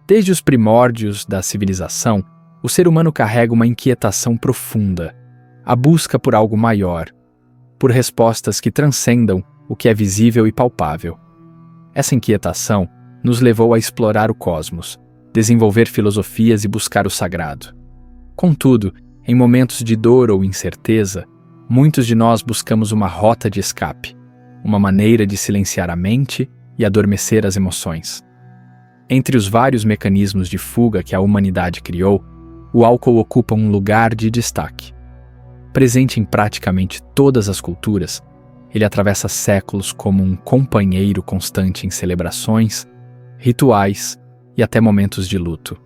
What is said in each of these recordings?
Desde os primórdios da civilização, o ser humano carrega uma inquietação profunda, a busca por algo maior, por respostas que transcendam o que é visível e palpável. Essa inquietação nos levou a explorar o cosmos, desenvolver filosofias e buscar o sagrado. Contudo, em momentos de dor ou incerteza, muitos de nós buscamos uma rota de escape, uma maneira de silenciar a mente e adormecer as emoções. Entre os vários mecanismos de fuga que a humanidade criou, o álcool ocupa um lugar de destaque. Presente em praticamente todas as culturas, ele atravessa séculos como um companheiro constante em celebrações, rituais e até momentos de luto.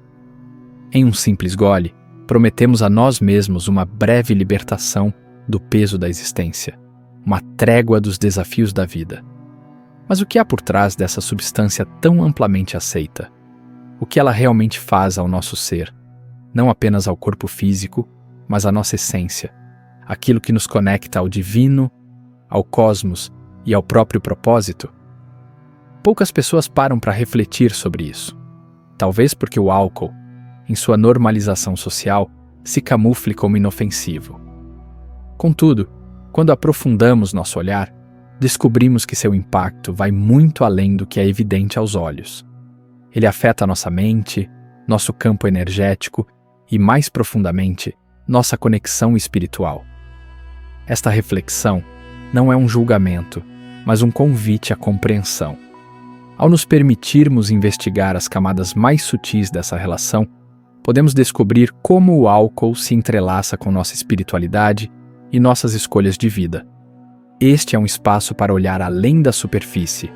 Em um simples gole, prometemos a nós mesmos uma breve libertação do peso da existência, uma trégua dos desafios da vida. Mas o que há por trás dessa substância tão amplamente aceita? O que ela realmente faz ao nosso ser? Não apenas ao corpo físico, mas à nossa essência, aquilo que nos conecta ao divino, ao cosmos e ao próprio propósito? Poucas pessoas param para refletir sobre isso. Talvez porque o álcool, em sua normalização social, se camufle como inofensivo. Contudo, quando aprofundamos nosso olhar, descobrimos que seu impacto vai muito além do que é evidente aos olhos. Ele afeta nossa mente, nosso campo energético e, mais profundamente, nossa conexão espiritual. Esta reflexão não é um julgamento, mas um convite à compreensão. Ao nos permitirmos investigar as camadas mais sutis dessa relação, podemos descobrir como o álcool se entrelaça com nossa espiritualidade e nossas escolhas de vida. Este é um espaço para olhar além da superfície,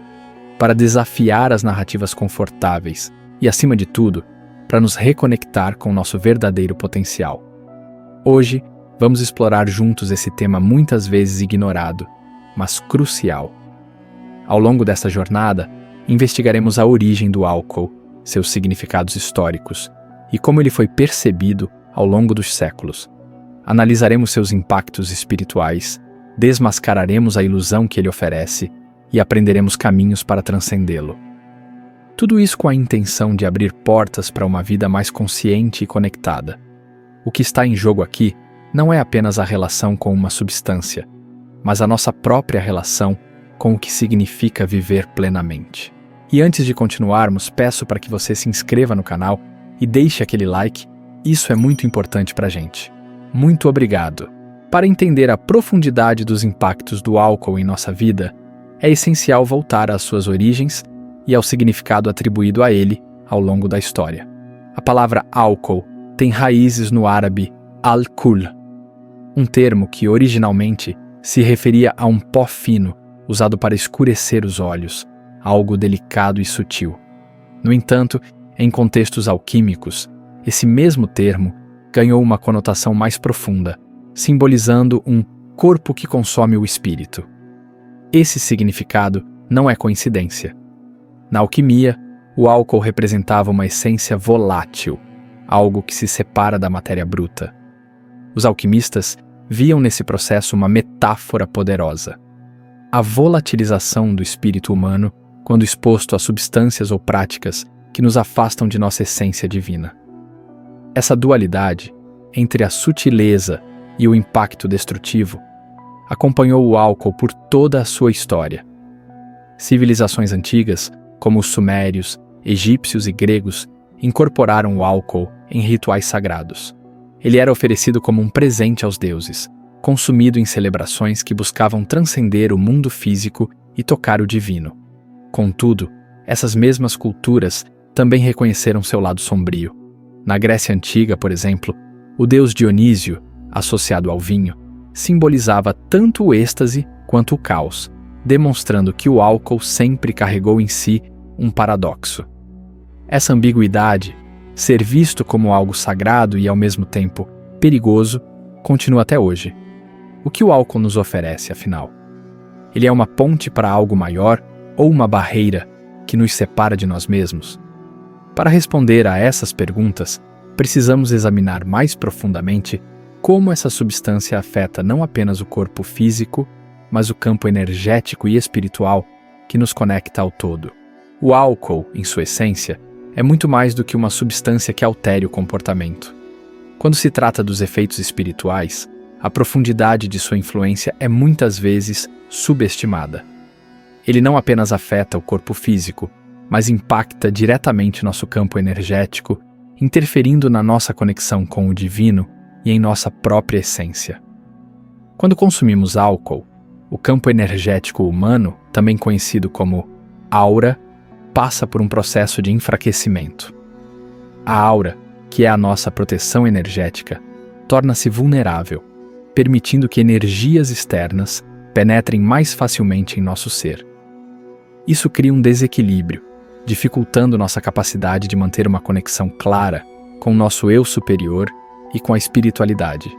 para desafiar as narrativas confortáveis e, acima de tudo, para nos reconectar com nosso verdadeiro potencial. Hoje, vamos explorar juntos esse tema muitas vezes ignorado, mas crucial. Ao longo dessa jornada, investigaremos a origem do álcool, seus significados históricos e como ele foi percebido ao longo dos séculos. Analisaremos seus impactos espirituais, desmascararemos a ilusão que ele oferece e aprenderemos caminhos para transcendê-lo. Tudo isso com a intenção de abrir portas para uma vida mais consciente e conectada. O que está em jogo aqui não é apenas a relação com uma substância, mas a nossa própria relação com o que significa viver plenamente. E antes de continuarmos, peço para que você se inscreva no canal e deixe aquele like, isso é muito importante para a gente. Muito obrigado! Para entender a profundidade dos impactos do álcool em nossa vida, é essencial voltar às suas origens e ao significado atribuído a ele ao longo da história. A palavra álcool tem raízes no árabe al-kul, um termo que originalmente se referia a um pó fino usado para escurecer os olhos, algo delicado e sutil. No entanto, em contextos alquímicos, esse mesmo termo ganhou uma conotação mais profunda, simbolizando um corpo que consome o espírito. Esse significado não é coincidência. Na alquimia, o álcool representava uma essência volátil, algo que se separa da matéria bruta. Os alquimistas viam nesse processo uma metáfora poderosa: a volatilização do espírito humano quando exposto a substâncias ou práticas que nos afastam de nossa essência divina. Essa dualidade entre a sutileza e o impacto destrutivo acompanhou o álcool por toda a sua história. Civilizações antigas, como os sumérios, egípcios e gregos, incorporaram o álcool em rituais sagrados. Ele era oferecido como um presente aos deuses, consumido em celebrações que buscavam transcender o mundo físico e tocar o divino. Contudo, essas mesmas culturas também reconheceram seu lado sombrio. Na Grécia Antiga, por exemplo, o deus Dionísio, associado ao vinho, simbolizava tanto o êxtase quanto o caos, demonstrando que o álcool sempre carregou em si um paradoxo. Essa ambiguidade, ser visto como algo sagrado e ao mesmo tempo perigoso, continua até hoje. O que o álcool nos oferece, afinal? Ele é uma ponte para algo maior ou uma barreira que nos separa de nós mesmos? Para responder a essas perguntas, precisamos examinar mais profundamente como essa substância afeta não apenas o corpo físico, mas o campo energético e espiritual que nos conecta ao todo. O álcool, em sua essência, é muito mais do que uma substância que altere o comportamento. Quando se trata dos efeitos espirituais, a profundidade de sua influência é muitas vezes subestimada. Ele não apenas afeta o corpo físico, mas impacta diretamente nosso campo energético, interferindo na nossa conexão com o divino e em nossa própria essência. Quando consumimos álcool, o campo energético humano, também conhecido como aura, passa por um processo de enfraquecimento. A aura, que é a nossa proteção energética, torna-se vulnerável, permitindo que energias externas penetrem mais facilmente em nosso ser. Isso cria um desequilíbrio, dificultando nossa capacidade de manter uma conexão clara com o nosso eu superior e com a espiritualidade.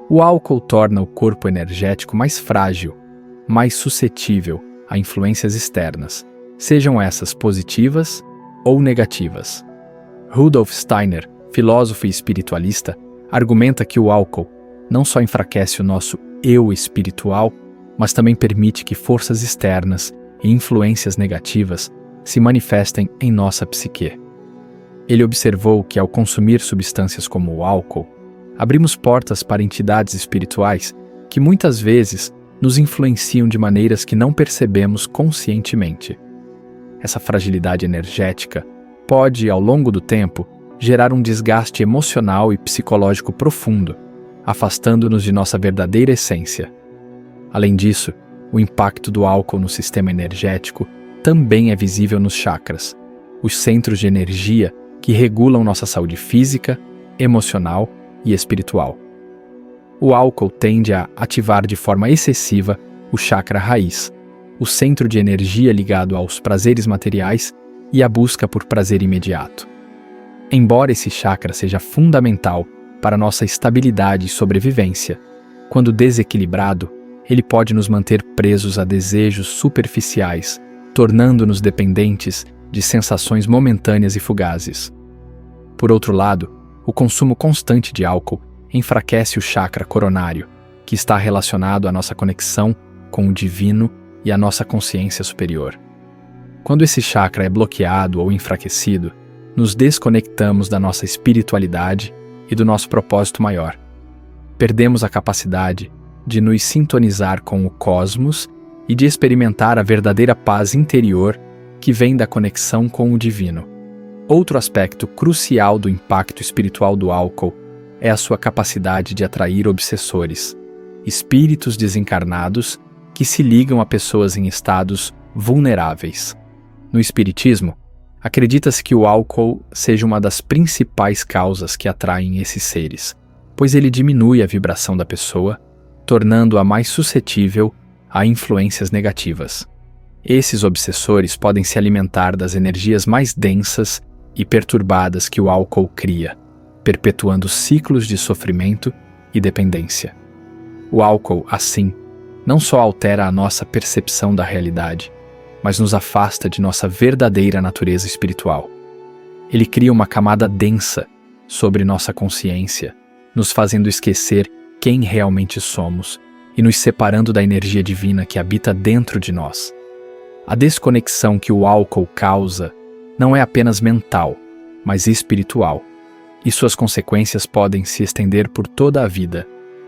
O álcool torna o corpo energético mais frágil, mais suscetível a influências externas, sejam essas positivas ou negativas. Rudolf Steiner, filósofo e espiritualista, argumenta que o álcool não só enfraquece o nosso eu espiritual, mas também permite que forças externas e influências negativas se manifestem em nossa psique. Ele observou que, ao consumir substâncias como o álcool, abrimos portas para entidades espirituais que muitas vezes nos influenciam de maneiras que não percebemos conscientemente. Essa fragilidade energética pode, ao longo do tempo, gerar um desgaste emocional e psicológico profundo, afastando-nos de nossa verdadeira essência. Além disso, o impacto do álcool no sistema energético também é visível nos chakras, os centros de energia que regulam nossa saúde física, emocional e espiritual. O álcool tende a ativar de forma excessiva o chakra raiz, o centro de energia ligado aos prazeres materiais e a busca por prazer imediato. Embora esse chakra seja fundamental para nossa estabilidade e sobrevivência, quando desequilibrado, ele pode nos manter presos a desejos superficiais, tornando-nos dependentes de sensações momentâneas e fugazes. Por outro lado, o consumo constante de álcool enfraquece o chakra coronário, que está relacionado à nossa conexão com o divino e à nossa consciência superior. Quando esse chakra é bloqueado ou enfraquecido, nos desconectamos da nossa espiritualidade e do nosso propósito maior. Perdemos a capacidade de nos sintonizar com o cosmos e de experimentar a verdadeira paz interior que vem da conexão com o divino. Outro aspecto crucial do impacto espiritual do álcool é a sua capacidade de atrair obsessores, espíritos desencarnados que se ligam a pessoas em estados vulneráveis. No espiritismo, acredita-se que o álcool seja uma das principais causas que atraem esses seres, pois ele diminui a vibração da pessoa, tornando-a mais suscetível a influências negativas. Esses obsessores podem se alimentar das energias mais densas e perturbadas que o álcool cria, perpetuando ciclos de sofrimento e dependência. O álcool, assim, não só altera a nossa percepção da realidade, mas nos afasta de nossa verdadeira natureza espiritual. Ele cria uma camada densa sobre nossa consciência, nos fazendo esquecer quem realmente somos e nos separando da energia divina que habita dentro de nós. A desconexão que o álcool causa não é apenas mental, mas espiritual, e suas consequências podem se estender por toda a vida,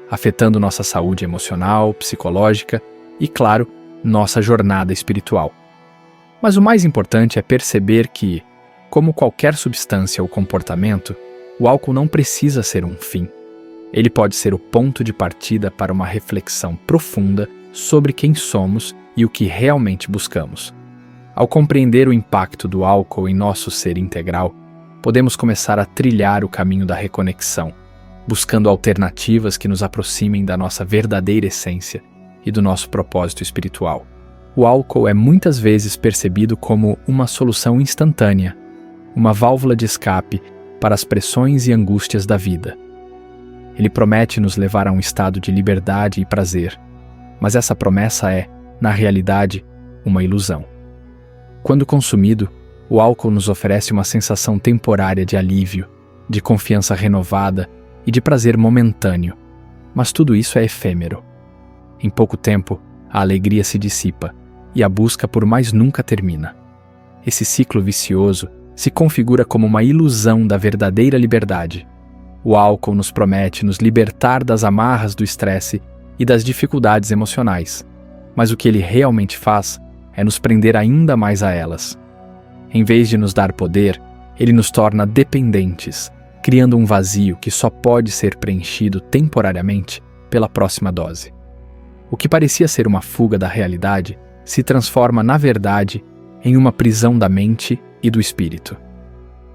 afetando nossa saúde emocional, psicológica e, claro, nossa jornada espiritual. Mas o mais importante é perceber que, como qualquer substância ou comportamento, o álcool não precisa ser um fim. Ele pode ser o ponto de partida para uma reflexão profunda sobre quem somos e o que realmente buscamos. Ao compreender o impacto do álcool em nosso ser integral, podemos começar a trilhar o caminho da reconexão, buscando alternativas que nos aproximem da nossa verdadeira essência e do nosso propósito espiritual. O álcool é muitas vezes percebido como uma solução instantânea, uma válvula de escape para as pressões e angústias da vida. Ele promete nos levar a um estado de liberdade e prazer, mas essa promessa é, na realidade, uma ilusão. Quando consumido, o álcool nos oferece uma sensação temporária de alívio, de confiança renovada e de prazer momentâneo, mas tudo isso é efêmero. Em pouco tempo, a alegria se dissipa e a busca por mais nunca termina. Esse ciclo vicioso se configura como uma ilusão da verdadeira liberdade. O álcool nos promete nos libertar das amarras do estresse e das dificuldades emocionais, mas o que ele realmente faz é nos prender ainda mais a elas. Em vez de nos dar poder, ele nos torna dependentes, criando um vazio que só pode ser preenchido temporariamente pela próxima dose. O que parecia ser uma fuga da realidade se transforma, na verdade, em uma prisão da mente e do espírito.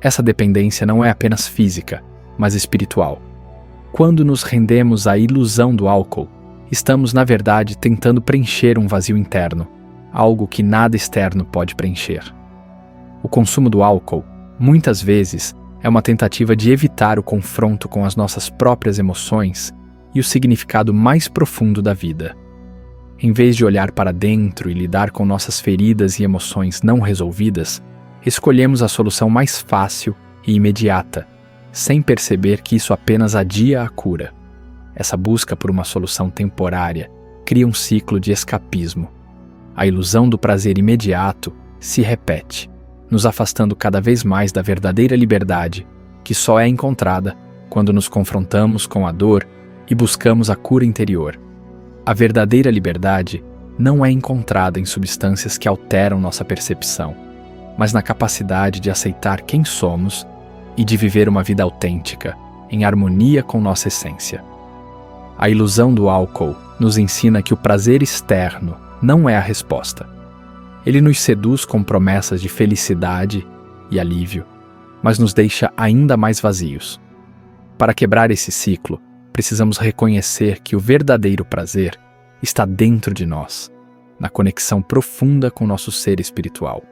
Essa dependência não é apenas física, mas espiritual. Quando nos rendemos à ilusão do álcool, estamos, na verdade, tentando preencher um vazio interno, algo que nada externo pode preencher. O consumo do álcool, muitas vezes, é uma tentativa de evitar o confronto com as nossas próprias emoções e o significado mais profundo da vida. Em vez de olhar para dentro e lidar com nossas feridas e emoções não resolvidas, escolhemos a solução mais fácil e imediata, sem perceber que isso apenas adia a cura. Essa busca por uma solução temporária cria um ciclo de escapismo. A ilusão do prazer imediato se repete, nos afastando cada vez mais da verdadeira liberdade, que só é encontrada quando nos confrontamos com a dor e buscamos a cura interior. A verdadeira liberdade não é encontrada em substâncias que alteram nossa percepção, mas na capacidade de aceitar quem somos e de viver uma vida autêntica, em harmonia com nossa essência. A ilusão do álcool nos ensina que o prazer externo não é a resposta. Ele nos seduz com promessas de felicidade e alívio, mas nos deixa ainda mais vazios. Para quebrar esse ciclo, precisamos reconhecer que o verdadeiro prazer está dentro de nós, na conexão profunda com nosso ser espiritual.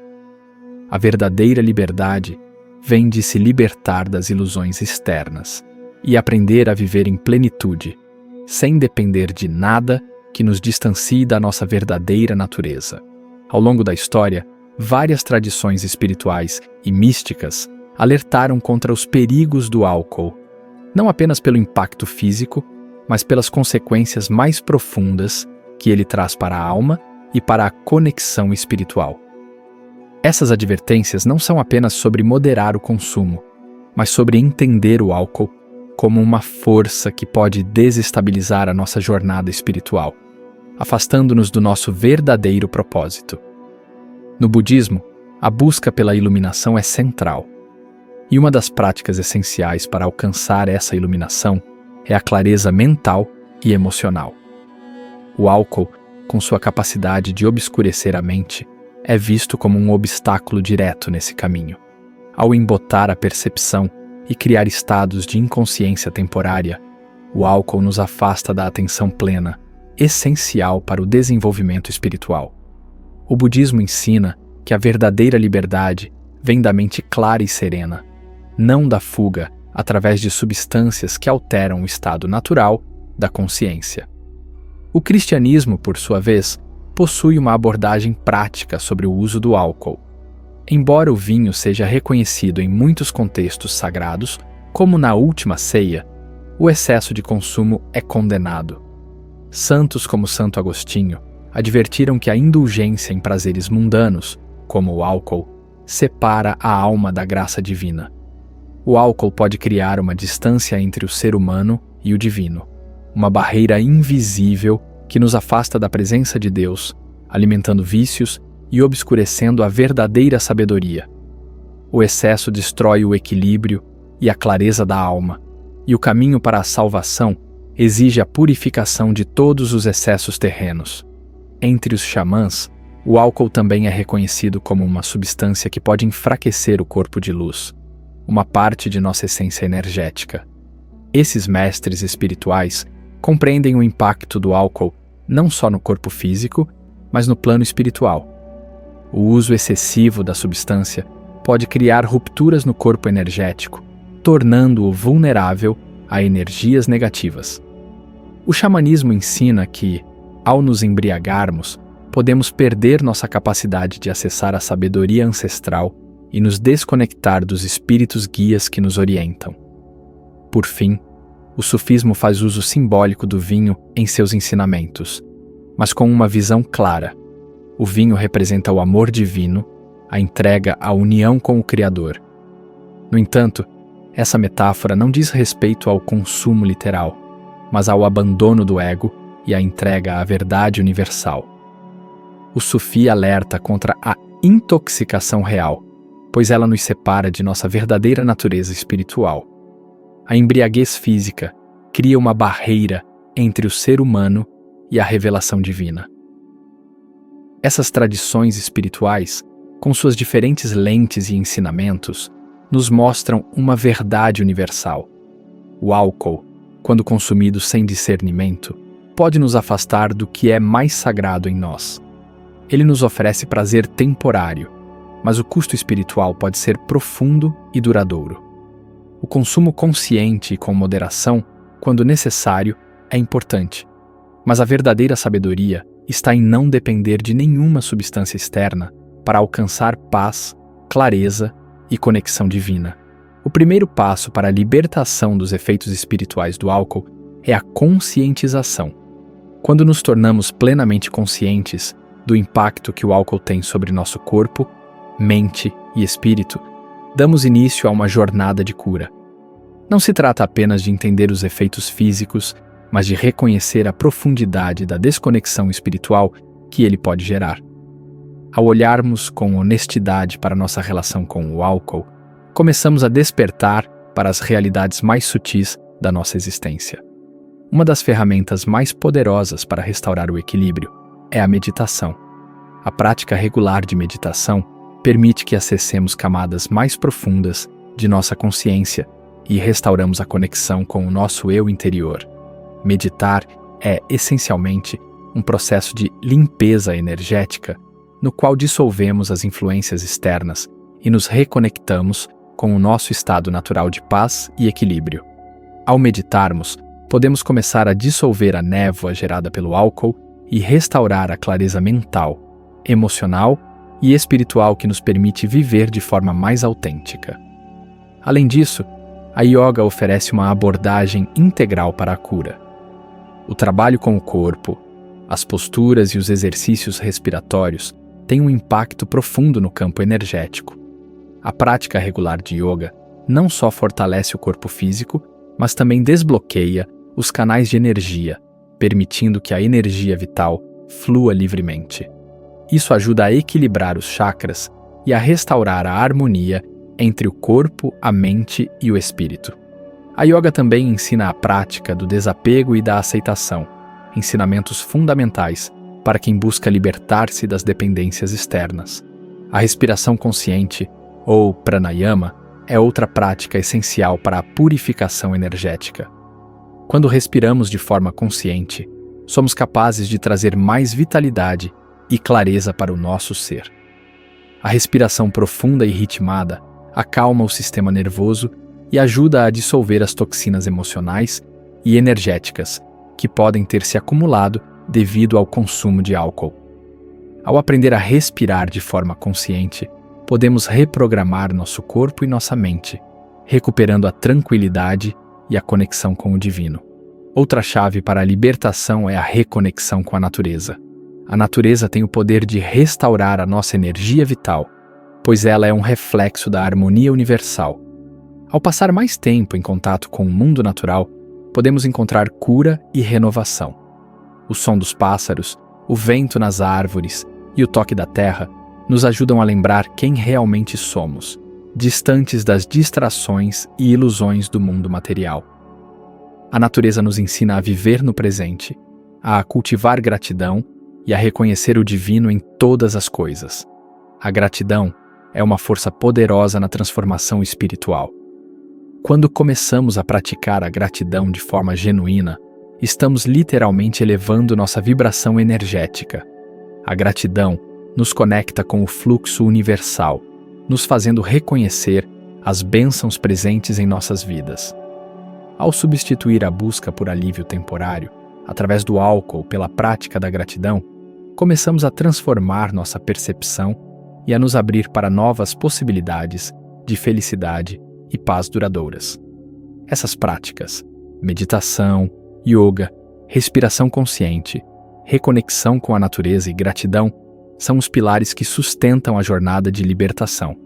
A verdadeira liberdade vem de se libertar das ilusões externas e aprender a viver em plenitude, sem depender de nada que nos distancie da nossa verdadeira natureza. Ao longo da história, várias tradições espirituais e místicas alertaram contra os perigos do álcool, não apenas pelo impacto físico, mas pelas consequências mais profundas que ele traz para a alma e para a conexão espiritual. Essas advertências não são apenas sobre moderar o consumo, mas sobre entender o álcool como uma força que pode desestabilizar a nossa jornada espiritual, afastando-nos do nosso verdadeiro propósito. No budismo, a busca pela iluminação é central, e uma das práticas essenciais para alcançar essa iluminação é a clareza mental e emocional. O álcool, com sua capacidade de obscurecer a mente, é visto como um obstáculo direto nesse caminho. Ao embotar a percepção e criar estados de inconsciência temporária, o álcool nos afasta da atenção plena, essencial para o desenvolvimento espiritual. O budismo ensina que a verdadeira liberdade vem da mente clara e serena, não da fuga através de substâncias que alteram o estado natural da consciência. O cristianismo, por sua vez, possui uma abordagem prática sobre o uso do álcool. Embora o vinho seja reconhecido em muitos contextos sagrados, como na última ceia, o excesso de consumo é condenado. Santos como Santo Agostinho advertiram que a indulgência em prazeres mundanos, como o álcool, separa a alma da graça divina. O álcool pode criar uma distância entre o ser humano e o divino, uma barreira invisível que nos afasta da presença de Deus, alimentando vícios e obscurecendo a verdadeira sabedoria. O excesso destrói o equilíbrio e a clareza da alma, e o caminho para a salvação exige a purificação de todos os excessos terrenos. Entre os xamãs, o álcool também é reconhecido como uma substância que pode enfraquecer o corpo de luz, uma parte de nossa essência energética. Esses mestres espirituais compreendem o impacto do álcool não só no corpo físico, mas no plano espiritual. O uso excessivo da substância pode criar rupturas no corpo energético, tornando-o vulnerável a energias negativas. O xamanismo ensina que, ao nos embriagarmos, podemos perder nossa capacidade de acessar a sabedoria ancestral e nos desconectar dos espíritos guias que nos orientam. Por fim, o sufismo faz uso simbólico do vinho em seus ensinamentos, mas com uma visão clara. O vinho representa o amor divino, a entrega à união com o Criador. No entanto, essa metáfora não diz respeito ao consumo literal, mas ao abandono do ego e à entrega à verdade universal. O Sufi alerta contra a intoxicação real, pois ela nos separa de nossa verdadeira natureza espiritual. A embriaguez física cria uma barreira entre o ser humano e a revelação divina. Essas tradições espirituais, com suas diferentes lentes e ensinamentos, nos mostram uma verdade universal. O álcool, quando consumido sem discernimento, pode nos afastar do que é mais sagrado em nós. Ele nos oferece prazer temporário, mas o custo espiritual pode ser profundo e duradouro. O consumo consciente e com moderação, quando necessário, é importante, mas a verdadeira sabedoria está em não depender de nenhuma substância externa para alcançar paz, clareza e conexão divina. O primeiro passo para a libertação dos efeitos espirituais do álcool é a conscientização. Quando nos tornamos plenamente conscientes do impacto que o álcool tem sobre nosso corpo, mente e espírito, damos início a uma jornada de cura. Não se trata apenas de entender os efeitos físicos, mas de reconhecer a profundidade da desconexão espiritual que ele pode gerar. Ao olharmos com honestidade para nossa relação com o álcool, começamos a despertar para as realidades mais sutis da nossa existência. Uma das ferramentas mais poderosas para restaurar o equilíbrio é a meditação. A prática regular de meditação permite que acessemos camadas mais profundas de nossa consciência e restauramos a conexão com o nosso eu interior. Meditar é, essencialmente, um processo de limpeza energética no qual dissolvemos as influências externas e nos reconectamos com o nosso estado natural de paz e equilíbrio. Ao meditarmos, podemos começar a dissolver a névoa gerada pelo álcool e restaurar a clareza mental, emocional e espiritual que nos permite viver de forma mais autêntica. Além disso, a yoga oferece uma abordagem integral para a cura. O trabalho com o corpo, as posturas e os exercícios respiratórios têm um impacto profundo no campo energético. A prática regular de yoga não só fortalece o corpo físico, mas também desbloqueia os canais de energia, permitindo que a energia vital flua livremente. Isso ajuda a equilibrar os chakras e a restaurar a harmonia entre o corpo, a mente e o espírito. A yoga também ensina a prática do desapego e da aceitação, ensinamentos fundamentais para quem busca libertar-se das dependências externas. A respiração consciente, ou pranayama, é outra prática essencial para a purificação energética. Quando respiramos de forma consciente, somos capazes de trazer mais vitalidade e clareza para o nosso ser. A respiração profunda e ritmada acalma o sistema nervoso e ajuda a dissolver as toxinas emocionais e energéticas que podem ter se acumulado devido ao consumo de álcool. Ao aprender a respirar de forma consciente, podemos reprogramar nosso corpo e nossa mente, recuperando a tranquilidade e a conexão com o divino. Outra chave para a libertação é a reconexão com a natureza. A natureza tem o poder de restaurar a nossa energia vital, pois ela é um reflexo da harmonia universal. Ao passar mais tempo em contato com o mundo natural, podemos encontrar cura e renovação. O som dos pássaros, o vento nas árvores e o toque da terra nos ajudam a lembrar quem realmente somos, distantes das distrações e ilusões do mundo material. A natureza nos ensina a viver no presente, a cultivar gratidão e a reconhecer o divino em todas as coisas. A gratidão é uma força poderosa na transformação espiritual. Quando começamos a praticar a gratidão de forma genuína, estamos literalmente elevando nossa vibração energética. A gratidão nos conecta com o fluxo universal, nos fazendo reconhecer as bênçãos presentes em nossas vidas. Ao substituir a busca por alívio temporário, através do álcool pela prática da gratidão, começamos a transformar nossa percepção e a nos abrir para novas possibilidades de felicidade e paz duradouras. Essas práticas, meditação, yoga, respiração consciente, reconexão com a natureza e gratidão, são os pilares que sustentam a jornada de libertação.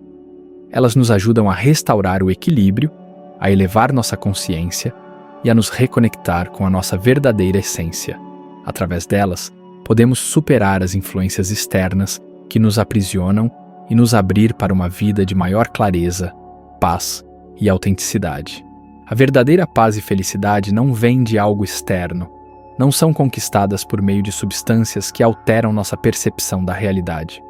Elas nos ajudam a restaurar o equilíbrio, a elevar nossa consciência e a nos reconectar com a nossa verdadeira essência. Através delas, podemos superar as influências externas que nos aprisionam e nos abrir para uma vida de maior clareza, paz e autenticidade. A verdadeira paz e felicidade não vem de algo externo, não são conquistadas por meio de substâncias que alteram nossa percepção da realidade.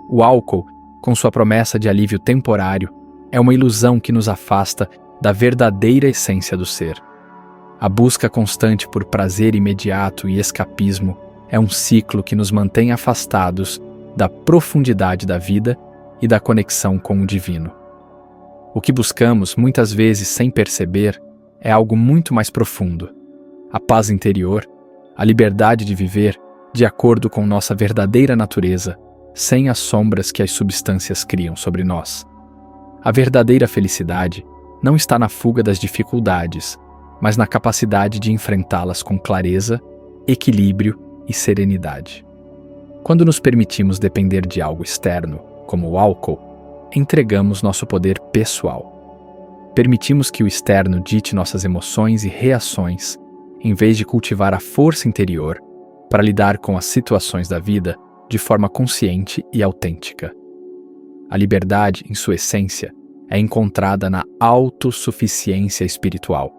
O álcool, com sua promessa de alívio temporário, é uma ilusão que nos afasta da verdadeira essência do ser. A busca constante por prazer imediato e escapismo é um ciclo que nos mantém afastados da profundidade da vida e da conexão com o divino. O que buscamos, muitas vezes sem perceber, é algo muito mais profundo. A paz interior, a liberdade de viver de acordo com nossa verdadeira natureza, sem as sombras que as substâncias criam sobre nós. A verdadeira felicidade não está na fuga das dificuldades, mas na capacidade de enfrentá-las com clareza, equilíbrio e serenidade. Quando nos permitimos depender de algo externo, como o álcool, entregamos nosso poder pessoal. Permitimos que o externo dite nossas emoções e reações, em vez de cultivar a força interior para lidar com as situações da vida de forma consciente e autêntica. A liberdade, em sua essência, é encontrada na autossuficiência espiritual.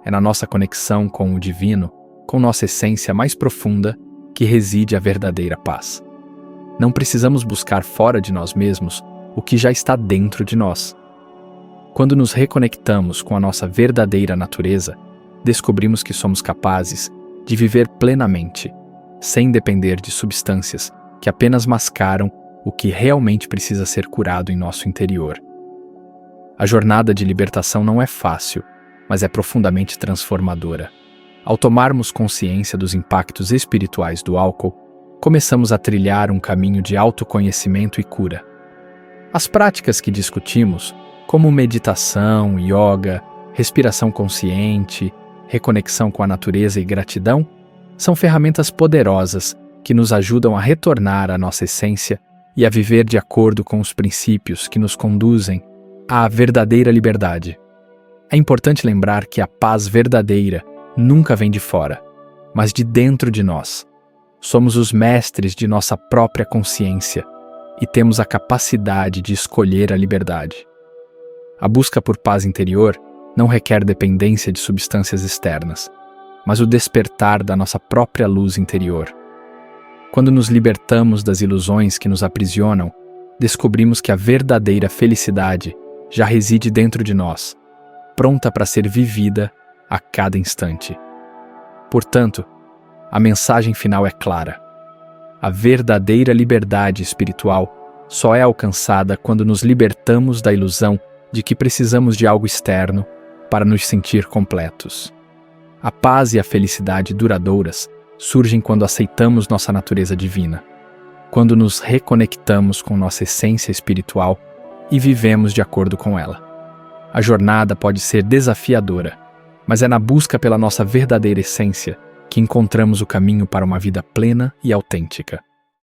É na nossa conexão com o divino, com nossa essência mais profunda, que reside a verdadeira paz. Não precisamos buscar fora de nós mesmos o que já está dentro de nós. Quando nos reconectamos com a nossa verdadeira natureza, descobrimos que somos capazes de viver plenamente, sem depender de substâncias que apenas mascaram o que realmente precisa ser curado em nosso interior. A jornada de libertação não é fácil, mas é profundamente transformadora. Ao tomarmos consciência dos impactos espirituais do álcool, começamos a trilhar um caminho de autoconhecimento e cura. As práticas que discutimos, como meditação, yoga, respiração consciente, reconexão com a natureza e gratidão, são ferramentas poderosas que nos ajudam a retornar à nossa essência e a viver de acordo com os princípios que nos conduzem à verdadeira liberdade. É importante lembrar que a paz verdadeira nunca vem de fora, mas de dentro de nós. Somos os mestres de nossa própria consciência e temos a capacidade de escolher a liberdade. A busca por paz interior não requer dependência de substâncias externas, mas o despertar da nossa própria luz interior. Quando nos libertamos das ilusões que nos aprisionam, descobrimos que a verdadeira felicidade já reside dentro de nós, pronta para ser vivida a cada instante. Portanto, a mensagem final é clara. A verdadeira liberdade espiritual só é alcançada quando nos libertamos da ilusão de que precisamos de algo externo para nos sentir completos. A paz e a felicidade duradouras surgem quando aceitamos nossa natureza divina, quando nos reconectamos com nossa essência espiritual e vivemos de acordo com ela. A jornada pode ser desafiadora, mas é na busca pela nossa verdadeira essência que encontramos o caminho para uma vida plena e autêntica.